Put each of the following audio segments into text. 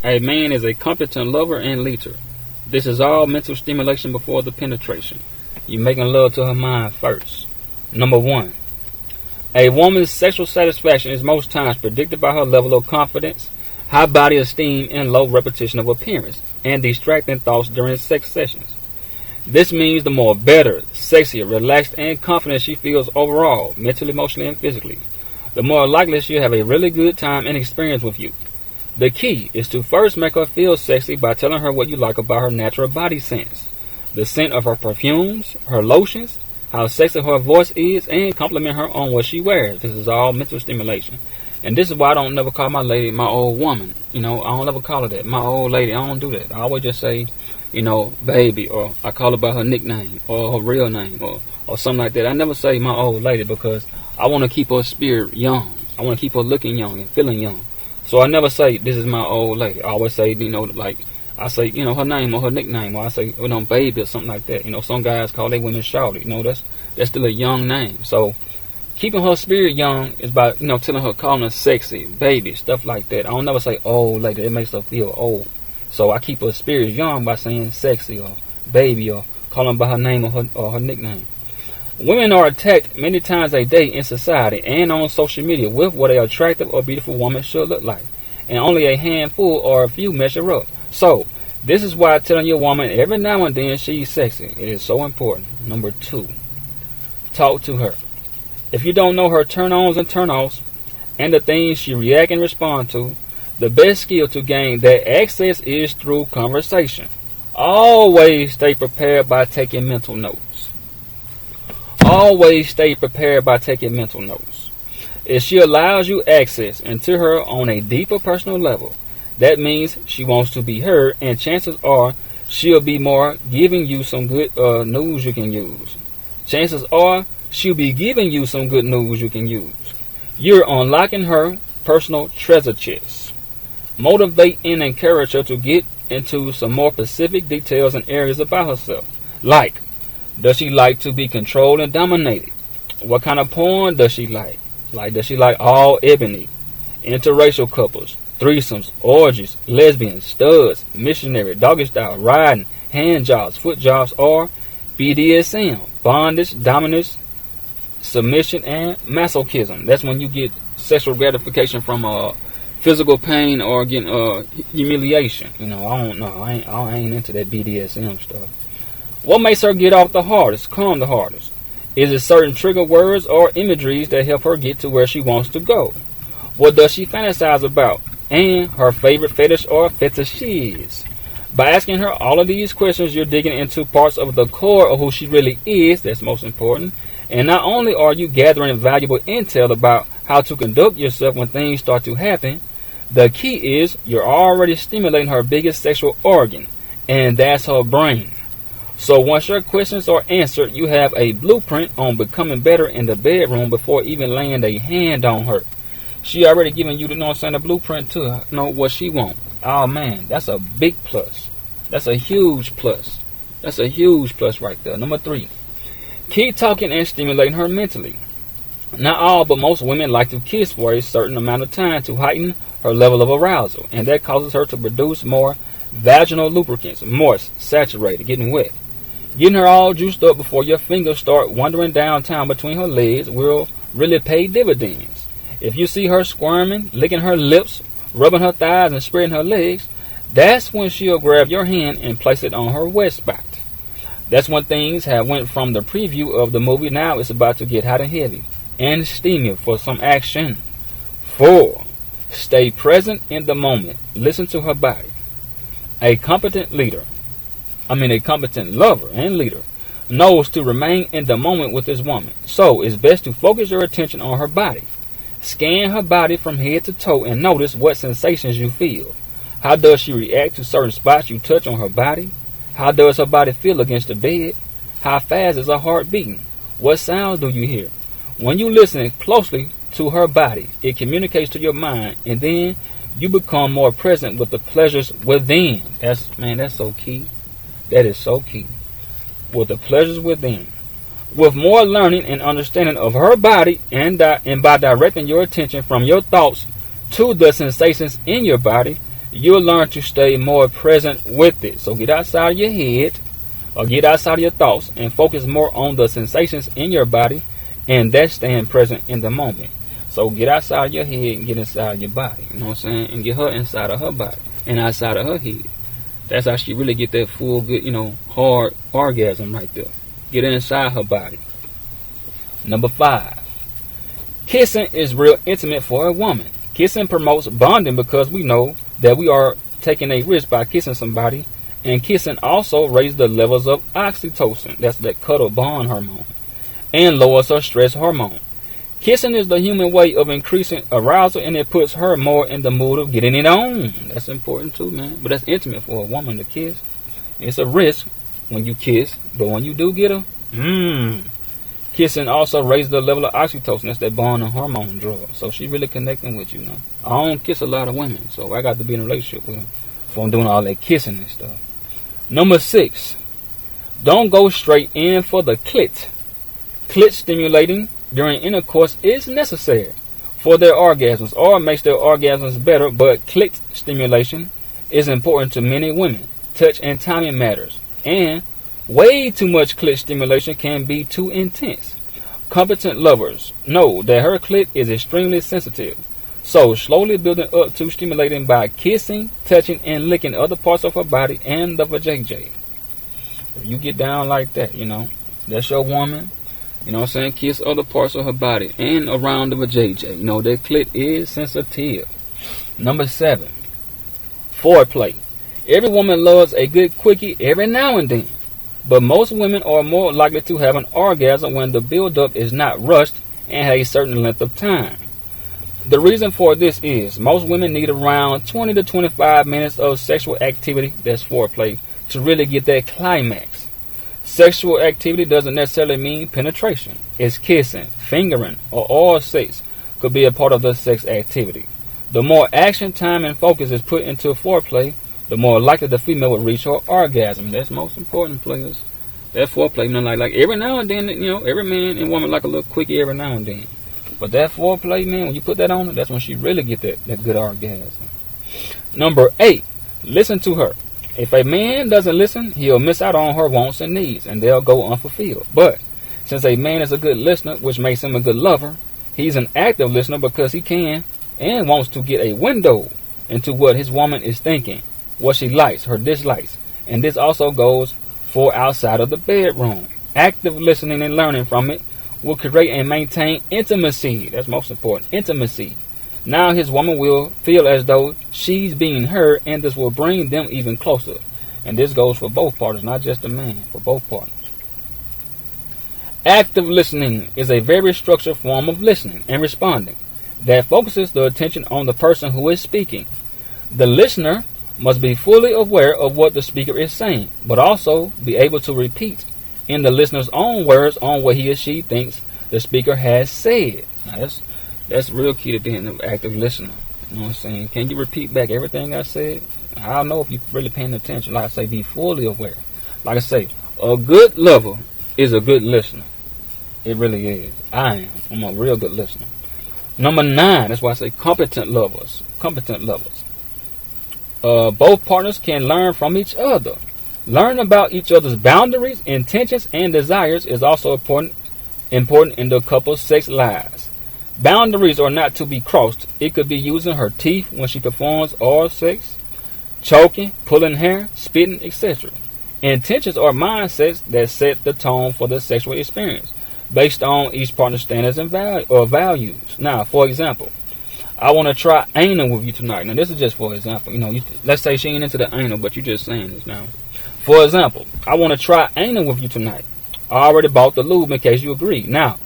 A man is a competent lover and leader. This is all mental stimulation before the penetration. You're making love to her mind first. Number 1. A woman's sexual satisfaction is most times predicted by her level of confidence, high body esteem, and low repetition of appearance, and distracting thoughts during sex sessions. This means the more better, sexier, relaxed, and confident she feels overall, mentally, emotionally, and physically, the more likely she'll have a really good time and experience with you. The key is to first make her feel sexy by telling her what you like about her natural body sense, the scent of her perfumes, her lotions, how sexy her voice is, and compliment her on what she wears. This is all mental stimulation. And this is why I don't never call my lady my old woman. I don't ever call her that. My old lady, I don't do that. I always just say, baby, or I call her by her nickname, or her real name, or something like that. I never say my old lady because I want to keep her spirit young. I want to keep her looking young and feeling young. So I never say, this is my old lady. I always say, I say, her name or her nickname, or I say, baby or something like that. Some guys call their women shawty. That's still a young name. So keeping her spirit young is by, telling her, calling her sexy, baby, stuff like that. I don't never say old lady. It makes her feel old. So I keep her spirit young by saying sexy or baby or calling her by her name or her nickname. Women are attacked many times a day in society and on social media with what an attractive or beautiful woman should look like. And only a handful or a few measure up. So, this is why telling your woman every now and then she's sexy. It is so important. Number 2. Talk to her. If you don't know her turn-ons and turn-offs and the things she react and respond to, the best skill to gain that access is through conversation. Always stay prepared by taking mental notes. Always stay prepared by taking mental notes. If she allows you access into her on a deeper personal level, that means she wants to be heard, and chances are she'll be more giving you some good news you can use. Chances are she'll be giving you some good news you can use. You're unlocking her personal treasure chest. Motivate and encourage her to get into some more specific details and areas about herself. Like, does she like to be controlled and dominated? What kind of porn does she like? Does she like all ebony, interracial couples, threesomes, orgies, lesbians, studs, missionary, doggy style, riding, hand jobs, foot jobs, or BDSM, bondage, dominance, submission, and masochism? That's when you get sexual gratification from physical pain or getting humiliation. I don't know. I ain't into that BDSM stuff. What makes her get off the hardest, come the hardest? Is it certain trigger words or imageries that help her get to where she wants to go? What does she fantasize about? And her favorite fetish or fetishes? By asking her all of these questions, you're digging into parts of the core of who she really is. That's most important. And not only are you gathering valuable intel about how to conduct yourself when things start to happen, the key is you're already stimulating her biggest sexual organ, and that's her brain. So once your questions are answered, you have a blueprint on becoming better in the bedroom before even laying a hand on her. She already giving you the blueprint to know what she wants. Oh man, that's a big plus. That's a huge plus. That's a huge plus right there. Number 3, keep talking and stimulating her mentally. Not all, but most women like to kiss for a certain amount of time to heighten her level of arousal, and that causes her to produce more vaginal lubricants, moist, saturated, getting wet. Getting her all juiced up before your fingers start wandering downtown between her legs will really pay dividends. If you see her squirming, licking her lips, rubbing her thighs, and spreading her legs, that's when she'll grab your hand and place it on her wet spot. That's when things have went from the preview of the movie. Now it's about to get hot and heavy and steamy for some action. 4, stay present in the moment. Listen to her body. A competent lover and leader knows to remain in the moment with this woman. So it's best to focus your attention on her body. Scan her body from head to toe and notice what sensations you feel. How does she react to certain spots you touch on her body? How does her body feel against the bed? How fast is her heart beating? What sounds do you hear? When you listen closely to her body, it communicates to your mind, and then you become more present with the pleasures within. That's so key. That is so key. With the pleasures within. With more learning and understanding of her body, and by directing your attention from your thoughts to the sensations in your body, you'll learn to stay more present with it. So get outside of your head, or get outside of your thoughts, and focus more on the sensations in your body, and that's staying present in the moment. So get outside of your head and get inside of your body, you know what I'm saying? And get her inside of her body and outside of her head. That's how she really get that full, good, hard orgasm right there. Get inside her body. Number 5. Kissing is real intimate for a woman. Kissing promotes bonding because we know that we are taking a risk by kissing somebody. And kissing also raises the levels of oxytocin, that's that cuddle bond hormone, and lowers her stress hormone. Kissing is the human way of increasing arousal, and it puts her more in the mood of getting it on. That's important too, man. But that's intimate for a woman to kiss. It's a risk when you kiss, but when you do get her, kissing also raises the level of oxytocin. That's that bonding hormone drug. So she really connecting with you now. I don't kiss a lot of women, so I got to be in a relationship with them before I'm doing all that kissing and stuff. Number 6. Don't go straight in for the clit. Clit stimulating during intercourse is necessary for their orgasms, or makes their orgasms better, but clit stimulation is important to many women. Touch and timing matters, and way too much clit stimulation can be too intense. Competent lovers know that her clit is extremely sensitive, so slowly building up to stimulating by kissing, touching, and licking other parts of her body and the vajayjay. If you get down like that, that's your woman. You know what I'm saying? Kiss other parts of her body and around the vajayjay. That clit is sensitive. Number 7. Foreplay. Every woman loves a good quickie every now and then, but most women are more likely to have an orgasm when the buildup is not rushed and has a certain length of time. The reason for this is most women need around 20 to 25 minutes of sexual activity, that's foreplay, to really get that climax. Sexual activity doesn't necessarily mean penetration. It's kissing, fingering, or oral sex could be a part of the sex activity. The more action, time, and focus is put into foreplay, the more likely the female will reach her orgasm. That's most important, players. That foreplay, like every now and then, every man and woman like a little quickie every now and then. But that foreplay, man, when you put that on her, that's when she really get that good orgasm. Number 8, listen to her. If a man doesn't listen, he'll miss out on her wants and needs, and they'll go unfulfilled. But since a man is a good listener, which makes him a good lover, he's an active listener because he can and wants to get a window into what his woman is thinking, what she likes, her dislikes. And this also goes for outside of the bedroom. Active listening and learning from it will create and maintain intimacy. That's most important, intimacy. Now his woman will feel as though she's being heard, and this will bring them even closer. And this goes for both partners, not just the man, for both partners. Active listening is a very structured form of listening and responding that focuses the attention on the person who is speaking. The listener must be fully aware of what the speaker is saying, but also be able to repeat in the listener's own words on what he or she thinks the speaker has said. Now that's real key to being an active listener. You know what I'm saying? Can you repeat back everything I said? I'll know if you're really paying attention. Like I say, be fully aware. Like I say, a good lover is a good listener. It really is. I'm a real good listener. Number 9, that's why I say competent lovers. Competent lovers. Both partners can learn from each other. Learn about each other's boundaries, intentions, and desires is also important in the couple's sex lives. Boundaries are not to be crossed. It could be using her teeth when she performs oral sex, choking, pulling hair, spitting, etc. Intentions are mindsets that set the tone for the sexual experience based on each partner's standards and values. Now, for example, I want to try anal with you tonight. Now, this is just for example. Let's say she ain't into the anal, but you're just saying this now. For example, I want to try anal with you tonight. I already bought the lube in case you agree. Now,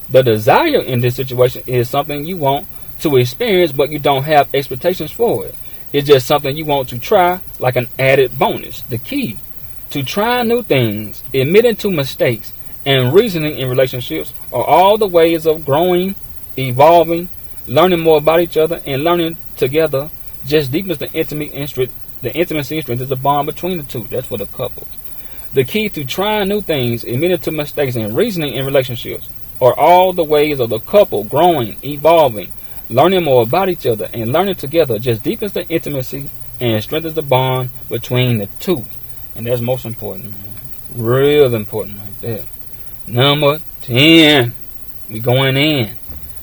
the desire in this situation is something you want to experience, but you don't have expectations for it. It's just something you want to try, like an added bonus. The key to trying new things, admitting to mistakes, and reasoning in relationships are all the ways of growing, evolving, learning more about each other, and learning together just deepens the intimacy and strengthens the bond between the two. That's for the couple. The key to trying new things, admitting to mistakes, and reasoning in relationships are all the ways of the couple growing, evolving, learning more about each other, and learning together just deepens the intimacy and strengthens the bond between the two. And that's most important, man. Real important like that. Number 10. We going in.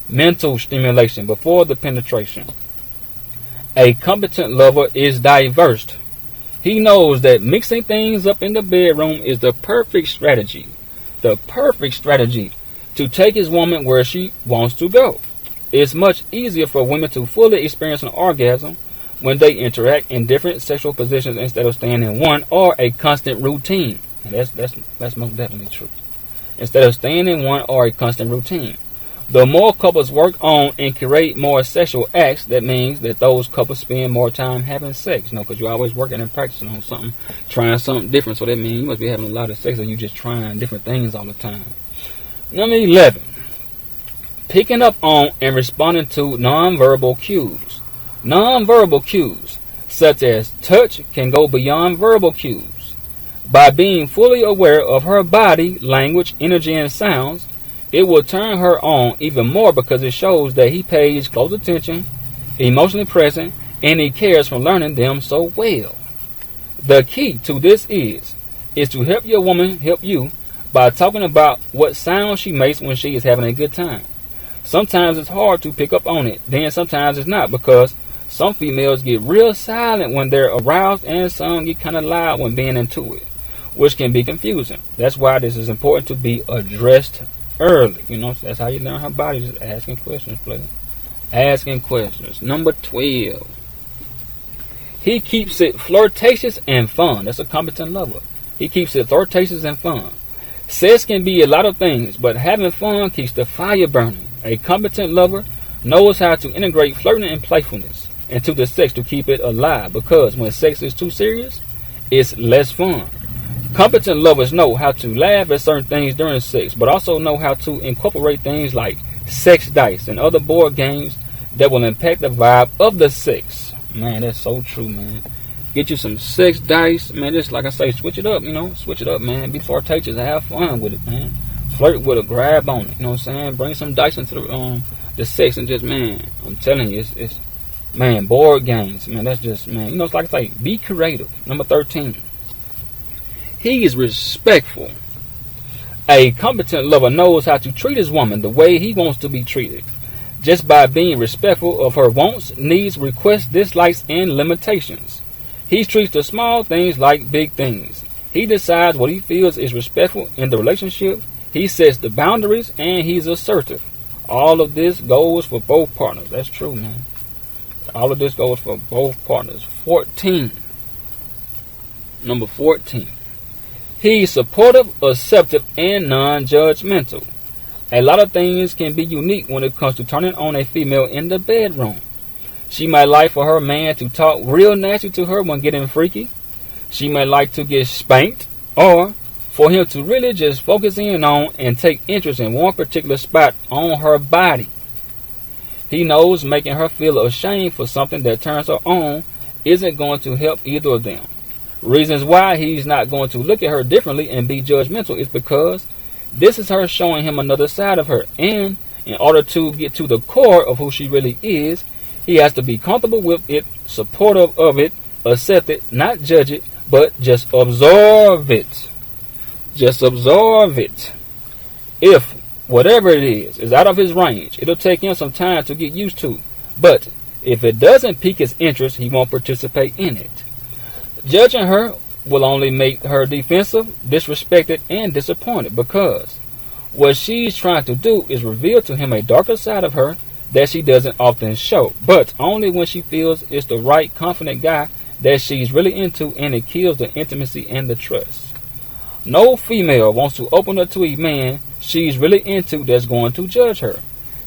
Mental stimulation before the penetration. A competent lover is diverse. He knows that mixing things up in the bedroom is the perfect strategy. The perfect strategy to take his woman where she wants to go. It's much easier for women to fully experience an orgasm when they interact in different sexual positions instead of staying in one or a constant routine. And that's most definitely true. Instead of staying in one or a constant routine. The more couples work on and create more sexual acts, that means that those couples spend more time having sex. Because you're always working and practicing on something, trying something different. So that means you must be having a lot of sex, or you just trying different things all the time. Number 11. Picking up on and responding to nonverbal cues. Nonverbal cues, such as touch, can go beyond verbal cues. By being fully aware of her body, language, energy, and sounds, it will turn her on even more because it shows that he pays close attention, emotionally present, and he cares for learning them so well. The key to this is to help your woman help you by talking about what sounds she makes when she is having a good time. Sometimes it's hard to pick up on it, then sometimes it's not, because some females get real silent when they're aroused and some get kind of loud when being into it, which can be confusing. That's why this is important to be addressed early. That's how you learn her body, just asking questions, player. Asking questions. Number 12. He keeps it flirtatious and fun. That's a competent lover. He keeps it flirtatious and fun. Sex can be a lot of things, but having fun keeps the fire burning. A competent lover knows how to integrate flirting and playfulness into the sex to keep it alive, because when sex is too serious, it's less fun. Competent lovers know how to laugh at certain things during sex, but also know how to incorporate things like sex dice and other board games that will impact the vibe of the sex. Man, that's so true, man. Get you some sex dice, man. Just like I say, switch it up, switch it up, man. Be flirtatious and have fun with it, man. Flirt with it, grab on it, what I'm saying? Bring some dice into the sex and just, man, I'm telling you, it's man, board games, man. That's just, man, it's like I say, be creative. Number 13. He is respectful. A competent lover knows how to treat his woman the way he wants to be treated, just by being respectful of her wants, needs, requests, dislikes, and limitations. He treats the small things like big things. He decides what he feels is respectful in the relationship. He sets the boundaries, and he's assertive. All of this goes for both partners. That's true, man. All of this goes for both partners. 14. Number 14. He's supportive, accepting, and non-judgmental. A lot of things can be unique when it comes to turning on a female in the bedroom. She might like for her man to talk real nasty to her when getting freaky. She might like to get spanked, or for him to really just focus in on and take interest in one particular spot on her body. He knows making her feel ashamed for something that turns her on isn't going to help either of them. Reasons why he's not going to look at her differently and be judgmental is because this is her showing him another side of her. And in order to get to the core of who she really is, he has to be comfortable with it, supportive of it, accept it, not judge it, but just absorb it. Just absorb it. If whatever it is out of his range, it'll take him some time to get used to. But if it doesn't pique his interest, he won't participate in it. Judging her will only make her defensive, disrespected, and disappointed, because what she's trying to do is reveal to him a darker side of her that she doesn't often show, but only when she feels it's the right, confident guy that she's really into, and it kills the intimacy and the trust. No female wants to open up to a man she's really into that's going to judge her.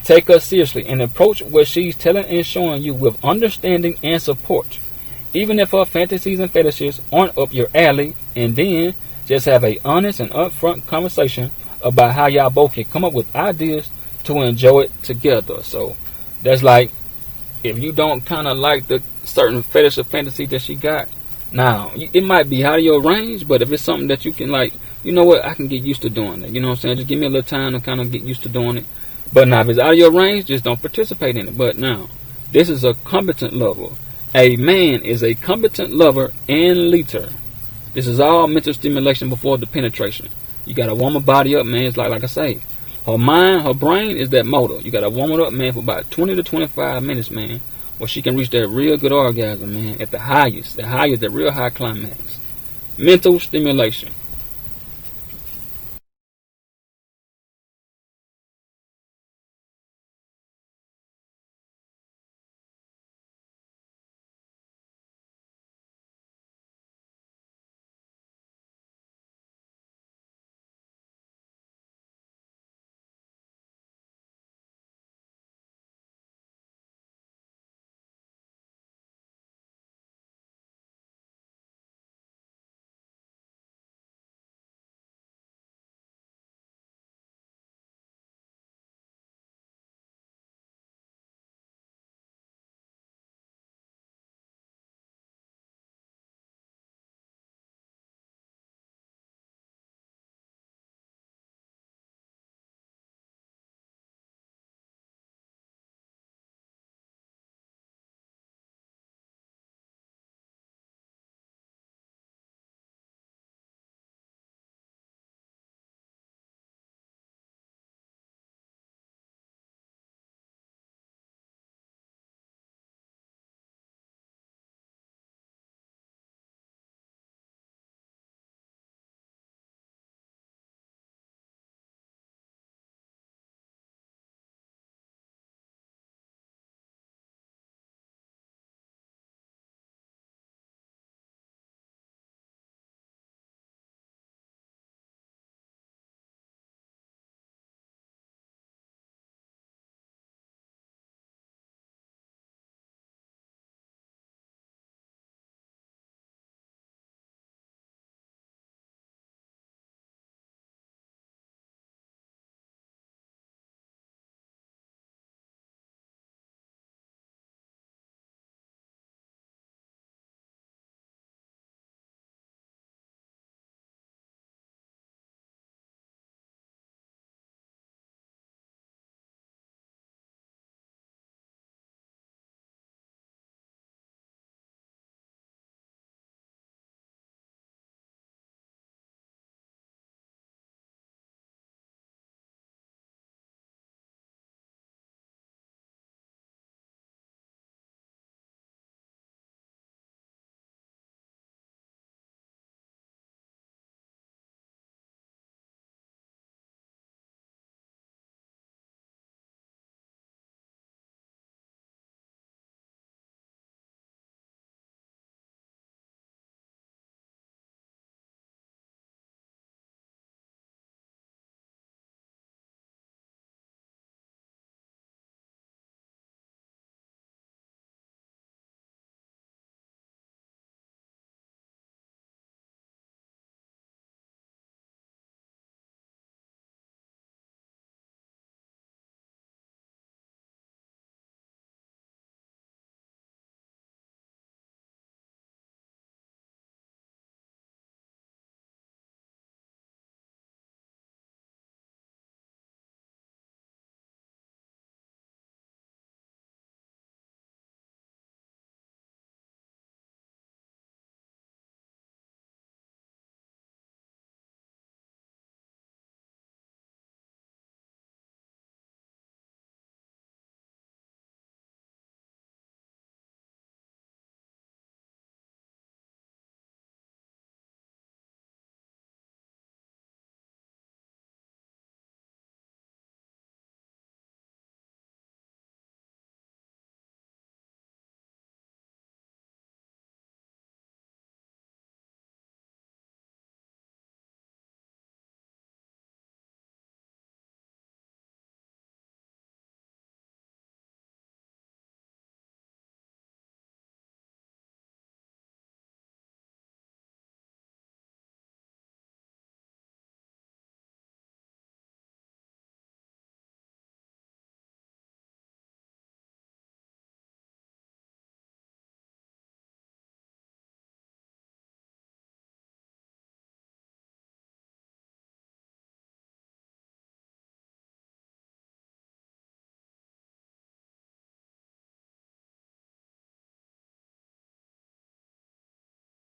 Take her seriously and approach what she's telling and showing you with understanding and support, even if her fantasies and fetishes aren't up your alley, and then just have a honest and upfront conversation about how y'all both can come up with ideas to enjoy it together. So that's like, if you don't kind of like the certain fetish or fantasy that she got, now it might be out of your range, but if it's something that you can like, you know what, I can get used to doing it. You know what I'm saying? Just give me a little time to kind of get used to doing it. But now if it's out of your range, just don't participate in it. But now, this is a competent lover. A man is a competent lover and leader. This is all mental stimulation before the penetration. You gotta warm her body up, man. It's like I say, her mind, her brain is that motor. You gotta warm it up, man, for about 20 to 25 minutes, man, where she can reach that real good orgasm, man, at the highest, the real high climax. Mental stimulation.